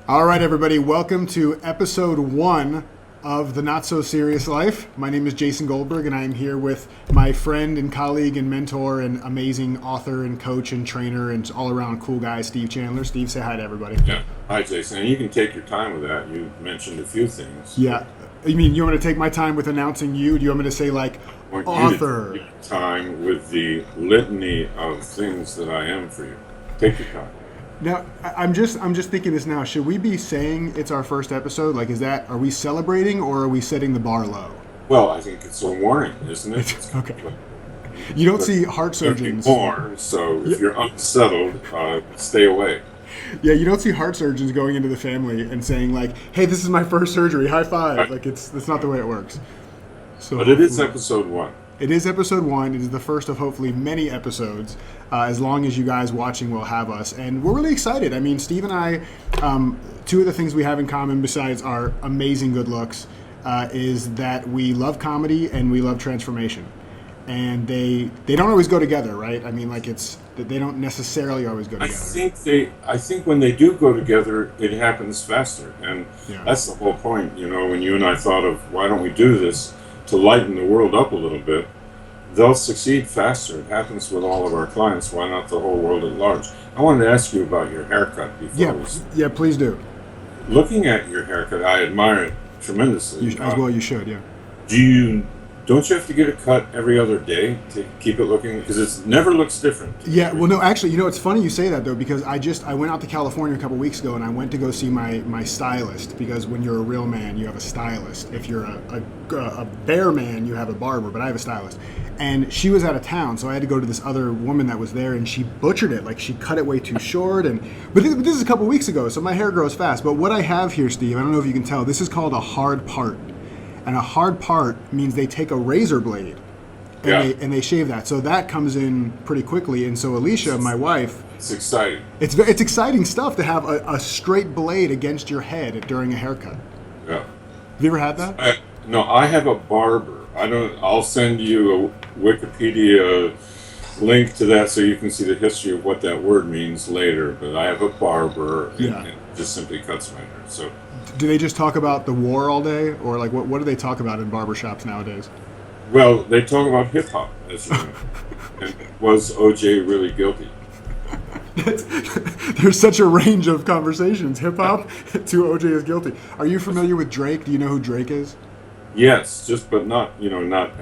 All right, everybody, welcome to episode 1 of The Not So Serious Life. My name is Jason Goldberg, and I am here with my friend and colleague and mentor and amazing author and coach and trainer and all-around cool guy, Steve Chandler. Steve, say hi to everybody. Yeah. Hi, Jason. And you can take your time with that. You mentioned a few things. Yeah. You mean you want me to take my time with announcing you? Do you want me to say, like, author? You take your time with the litany of things that I am for you. Take your time. Now, I'm just thinking this now. Should we be saying it's our first episode? Like, are we celebrating or are we setting the bar low? Well, I think it's a warning, isn't it? Okay. You don't see heart surgeons. More, so if you're unsettled, stay away. Yeah, you don't see heart surgeons going into the family and saying, like, hey, this is my first surgery, high five. Right. Like, that's not the way it works. So, but it is episode 1. It is episode 1. It is the first of hopefully many episodes, as long as you guys watching will have us. And we're really excited. I mean, Steve and I, two of the things we have in common besides our amazing good looks is that we love comedy and we love transformation. And they don't always go together, right? I mean, like they don't necessarily always go together. I think when they do go together, it happens faster. And that's the whole point. You know, when you and I thought of why don't we do this to lighten the world up a little bit, they'll succeed faster. It happens with all of our clients. Why not the whole world at large? I wanted to ask you about your haircut before. Yeah, please do. Looking at your haircut, I admire it tremendously. As well you should, yeah. Don't you have to get it cut every other day to keep it looking? Because it never looks different. Yeah, well, no, actually, it's funny you say that, though, because I went out to California a couple weeks ago, and I went to go see my stylist, because when you're a real man, you have a stylist. If you're a bear man, you have a barber, but I have a stylist. And she was out of town, so I had to go to this other woman that was there, and she butchered it. Like, she cut it way too short. But this is a couple weeks ago, so my hair grows fast. But what I have here, Steve, I don't know if you can tell, this is called a hard part. And a hard part means they take a razor blade and they shave that. So that comes in pretty quickly. And so Alicia, my wife... It's exciting. It's exciting stuff to have a straight blade against your head during a haircut. Yeah. Have you ever had that? No, I have a barber. I'll send you a Wikipedia link to that so you can see the history of what that word means later. But I have a barber and it just simply cuts my hair. So... Do they just talk about the war all day, or like what do they talk about in barbershops nowadays? Well, they talk about hip hop, as you know. And was OJ really guilty? There's such a range of conversations. Hip hop to OJ is guilty. Are you familiar with Drake? Do you know who Drake is? Yes, but not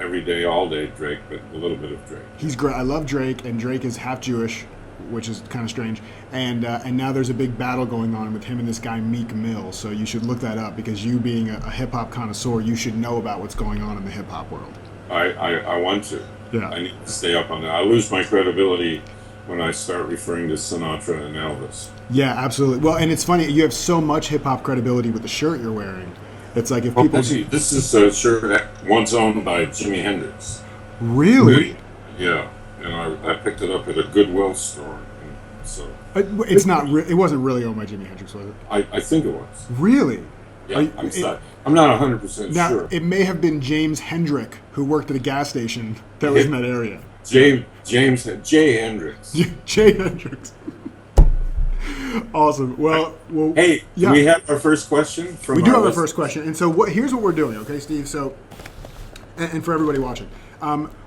every day, all day Drake, but a little bit of Drake. He's great. I love Drake, and Drake is half Jewish, which is kind of strange. And now there's a big battle going on with him and this guy Meek Mill. So you should look that up, because you being a hip hop connoisseur, you should know about what's going on in the hip hop world. I want to. Yeah. I need to stay up on that. I lose my credibility when I start referring to Sinatra and Elvis. Yeah, absolutely. Well, and it's funny, you have so much hip hop credibility with the shirt you're wearing. It's like if people... Actually, this is a shirt that once owned by Jimi Hendrix. Really? Yeah. And I picked it up at a Goodwill store. So it's not. It wasn't really owned by Jimi Hendrix, was it? I think it was. Really? Yeah, I'm not 100% now, sure. It may have been James Hendrick, who worked at a gas station that was in that area. Jay Hendrix. Jay Hendrix. Awesome. Well. Hey, do we have our first question? We do have our first question, and so here's what we're doing, okay, Steve? So, and for everybody watching,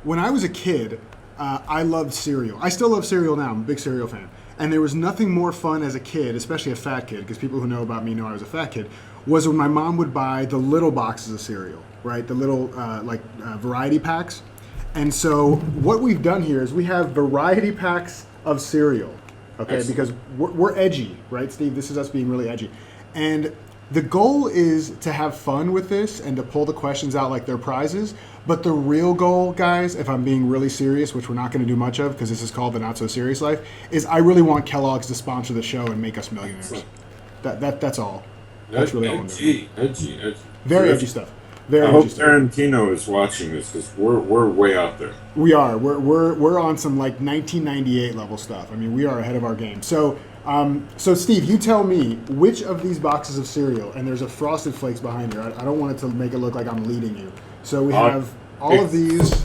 when I was a kid, I loved cereal. I still love cereal now. I'm a big cereal fan. And there was nothing more fun as a kid, especially a fat kid, because people who know about me know I was a fat kid, was when my mom would buy the little boxes of cereal, right? The little, variety packs. And so what we've done here is we have variety packs of cereal, okay? Excellent. Because we're edgy, right, Steve? This is us being really edgy. And the goal is to have fun with this and to pull the questions out like they're prizes. But the real goal, guys, if I'm being really serious, which we're not going to do much of because this is called The Not So Serious Life, is I really want Kellogg's to sponsor the show and make us millionaires. That's all. That's really all I'm doing. Edgy. Very edgy stuff. I hope Tarantino is watching this, because we're way out there. We are. We're on some like 1998 level stuff. I mean, we are ahead of our game. So Steve, you tell me which of these boxes of cereal, and there's a Frosted Flakes behind you. I don't want it to make it look like I'm leading you. So we have all of these.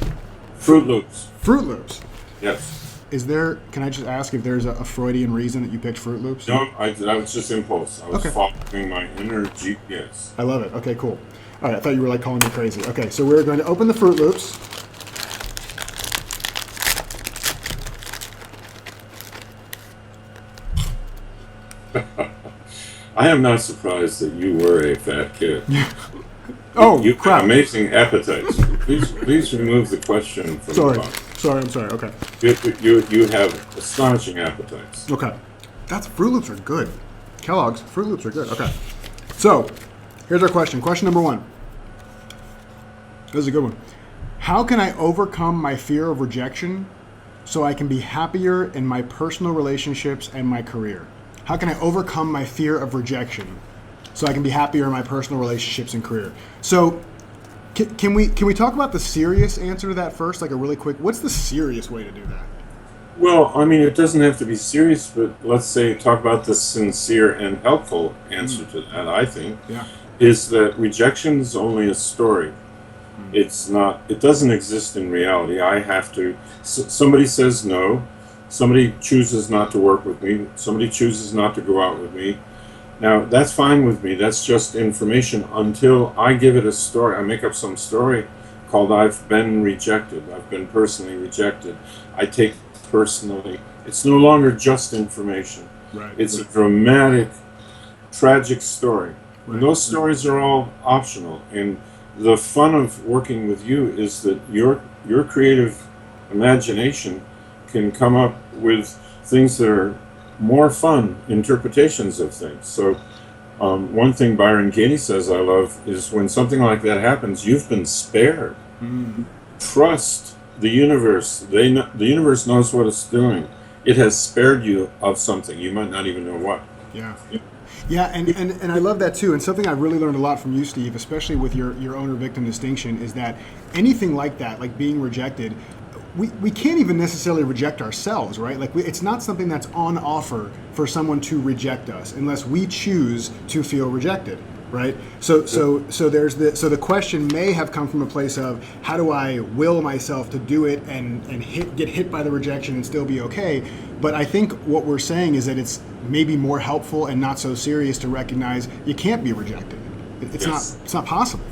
Fruit Loops. Fruit Loops. Yes. is there? Can I just ask if there's a Freudian reason that you picked Fruit Loops? No, that was just impulse. I was Okay. following my inner GPS. I love it. Okay, cool. All right, I thought you were like calling me crazy. Okay, so we're going to open the Fruit Loops. I am not surprised that you were a fat kid. Oh, You crap. have amazing appetites. Please remove the question from Sorry. the box. I'm sorry. Okay. You have astonishing appetites. Okay. Fruit Loops are good. Kellogg's Fruit Loops are good. Okay. So, here's our question. Question number 1. This is a good one. How can I overcome my fear of rejection so I can be happier in my personal relationships and my career? How can I overcome my fear of rejection so I can be happier in my personal relationships and career? So, can we talk about the serious answer to that first, like a really quick? What's the serious way to do that? Well, I mean, it doesn't have to be serious, but let's say talk about the sincere and helpful answer to that, I think, is that rejection is only a story. It's not, it doesn't exist in reality. I have to, somebody says no, somebody chooses not to work with me, somebody chooses not to go out with me. Now, that's fine with me. That's just information until I give it a story. I make up some story called I've been rejected. I've been personally rejected. I take personally. It's no longer just information. Right. It's a dramatic, tragic story. Right. And those stories are all optional. And the fun of working with you is that your creative imagination can come up with things that are more fun interpretations of things. So one thing Byron Katie says I love is when something like that happens, you've been spared. Mm-hmm. Trust the universe. The universe knows what it's doing. It has spared you of something. You might not even know what. Yeah. Yeah, and I love that too. And something I've really learned a lot from you, Steve, especially with your owner-victim distinction, is that anything like that, like being rejected, we can't even necessarily reject ourselves, right? Like it's not something that's on offer for someone to reject us unless we choose to feel rejected, right? So the question may have come from a place of how do I will myself to do it and get hit by the rejection and still be okay? But I think what we're saying is that it's maybe more helpful and not so serious to recognize you can't be rejected. It's not possible.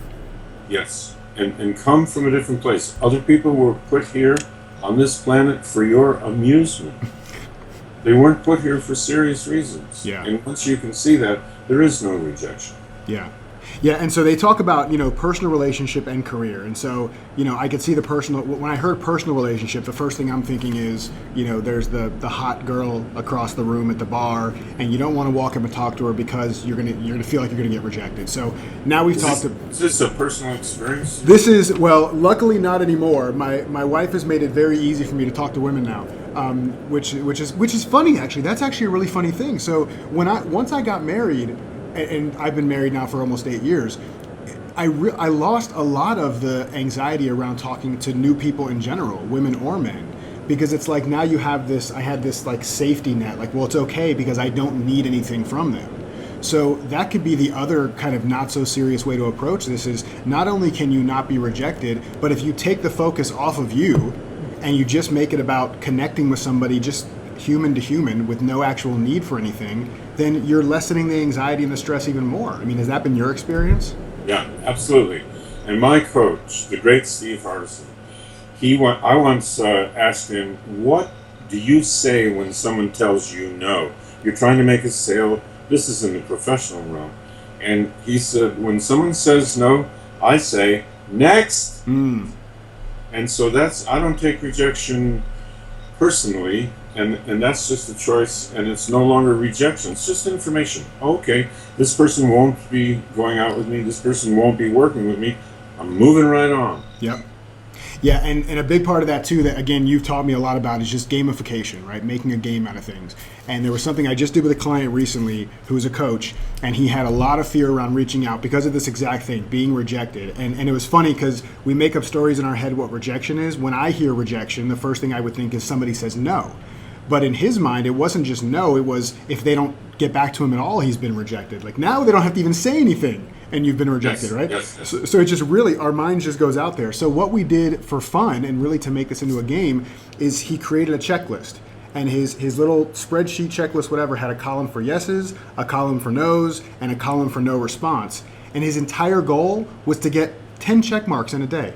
Yes. And come from a different place. Other people were put here on this planet for your amusement. They weren't put here for serious reasons. Yeah. And once you can see that, there is no rejection. Yeah. Yeah, and so they talk about, personal relationship and career. And so, I could see the personal, when I heard personal relationship, the first thing I'm thinking is, there's the hot girl across the room at the bar, and you don't want to walk up and talk to her because you're gonna feel like you're gonna get rejected. So now we've talked to... Is this a personal experience? This is, well, luckily not anymore. My wife has made it very easy for me to talk to women now, which is funny, actually. That's actually a really funny thing. So once I got married, and I've been married now for almost 8 years, I lost a lot of the anxiety around talking to new people in general, women or men, because it's like now I had this like safety net, like, well, it's okay because I don't need anything from them. So that could be the other kind of not so serious way to approach this is not only can you not be rejected, but if you take the focus off of you and you just make it about connecting with somebody just human to human with no actual need for anything, then you're lessening the anxiety and the stress even more. I mean, has that been your experience? Yeah, absolutely. And my coach, the great Steve Hardison, I once asked him, what do you say when someone tells you no? You're trying to make a sale. This is in the professional realm. And he said, when someone says no, I say, next. And so I don't take rejection personally. And that's just a choice, and it's no longer rejection. It's just information. Okay, this person won't be going out with me. This person won't be working with me. I'm moving right on. Yep. Yeah, and a big part of that, too, that, again, you've taught me a lot about is just gamification, right? Making a game out of things. And there was something I just did with a client recently who was a coach, and he had a lot of fear around reaching out because of this exact thing, being rejected. And it was funny because we make up stories in our head what rejection is. When I hear rejection, the first thing I would think is somebody says no. But in his mind, it wasn't just no, it was if they don't get back to him at all, he's been rejected. Like now they don't have to even say anything. and you've been rejected, Yes, right? yes, yes. So it just really, our mind just goes out there. So what we did for fun and really to make this into a game is he created a checklist. And his little spreadsheet checklist, whatever, had a column for yeses, a column for nos, and a column for no response. And his entire goal was to get 10 check marks in a day.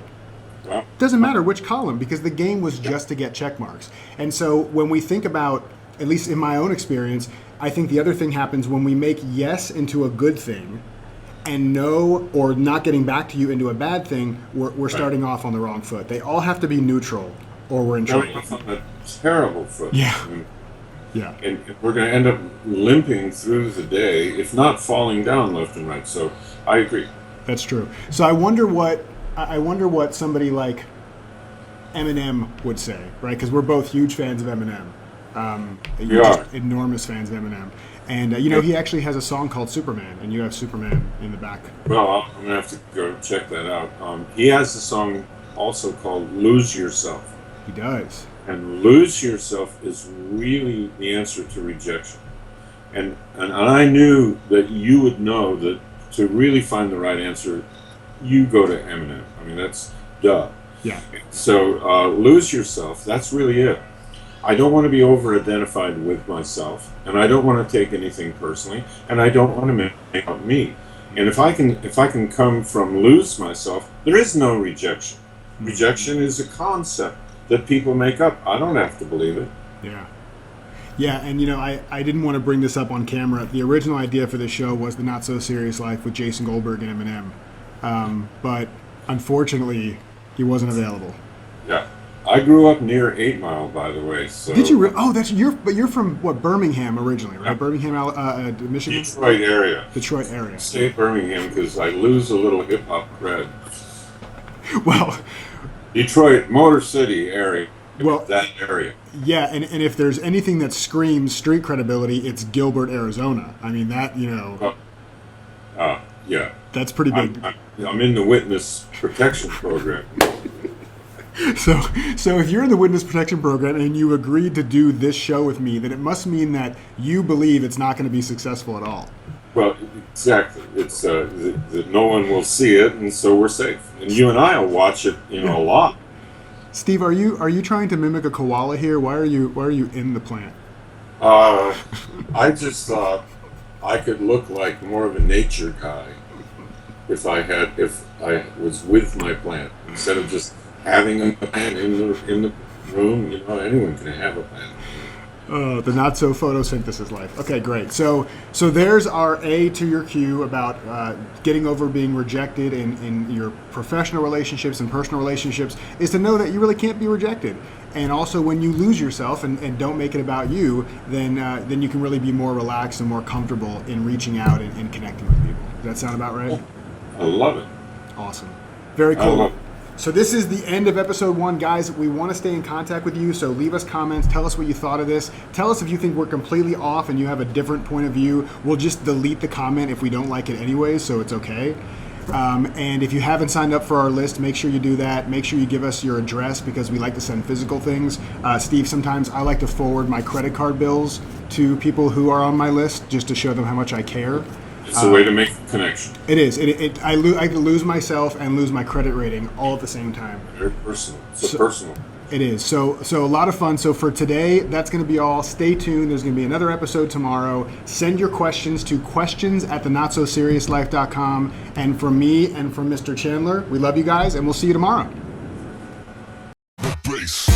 Wow. Doesn't matter which column, because the game was just to get check marks. And so when we think about, at least in my own experience, I think the other thing happens when we make yes into a good thing and no or not getting back to you into a bad thing, we're starting off on the wrong foot. They all have to be neutral or we're in trouble. A terrible foot. Yeah. And we're going to end up limping through the day, if not falling down left and right. So I agree. That's true. So I wonder what somebody like Eminem would say, right? Because we're both huge fans of Eminem. We are. Enormous fans of Eminem. And, he actually has a song called Superman, and you have Superman in the back. Well, I'm going to have to go check that out. He has a song also called Lose Yourself. He does. And lose yourself is really the answer to rejection. And I knew that you would know that to really find the right answer, you go to Eminem. I mean, that's duh. Yeah. So lose yourself, that's really it. I don't want to be over-identified with myself, and I don't want to take anything personally, and I don't want to make up me. And if I can come from lose myself, there is no rejection. Rejection is a concept that people make up. I don't have to believe it. Yeah. Yeah, and I didn't want to bring this up on camera. The original idea for this show was The Not So Serious Life with Jason Goldberg and Eminem. But unfortunately, he wasn't available. Yeah. I grew up near 8 Mile, by the way. So did you? But you're from what, Birmingham originally, right? Yeah. Birmingham, Michigan. Detroit area. Detroit area. Say Birmingham because I lose a little hip hop cred. Well, Detroit, Motor City area. Well, that area. Yeah, and if there's anything that screams street credibility, it's Gilbert, Arizona. I mean that yeah. That's pretty big. I'm in the witness protection program. So if you're in the witness protection program and you agreed to do this show with me, then it must mean that you believe it's not going to be successful at all. Well, exactly. It's that no one will see it, and so we're safe. And you and I will watch it, a lot. Steve, are you trying to mimic a koala here? Why are you in the plant? I just thought I could look like more of a nature guy if I was with my plant instead of just having a plant in the room. Anyone can have a plant. The not so photosynthesis life. Okay, great. So there's our A to your Q about getting over being rejected in your professional relationships and personal relationships is to know that you really can't be rejected. And also when you lose yourself and don't make it about you, then you can really be more relaxed and more comfortable in reaching out and connecting with people. Does that sound about right? I love it. Awesome. Very cool. I love it. So this is the end of episode 1, guys. We want to stay in contact with you, so leave us comments. Tell us what you thought of this. Tell us if you think we're completely off and you have a different point of view. We'll just delete the comment if we don't like it anyway, so it's okay. And if you haven't signed up for our list, make sure you do that. Make sure you give us your address because we like to send physical things. Steve, sometimes I like to forward my credit card bills to people who are on my list just to show them how much I care. It's a way to make a connection. It is. I lose myself and lose my credit rating all at the same time. Very personal. It's personal. It is. So a lot of fun. So for today, that's going to be all. Stay tuned. There's going to be another episode tomorrow. Send your questions to questions@thenotsoseriouslife.com. And from me and from Mr. Chandler, we love you guys, and we'll see you tomorrow. Bass.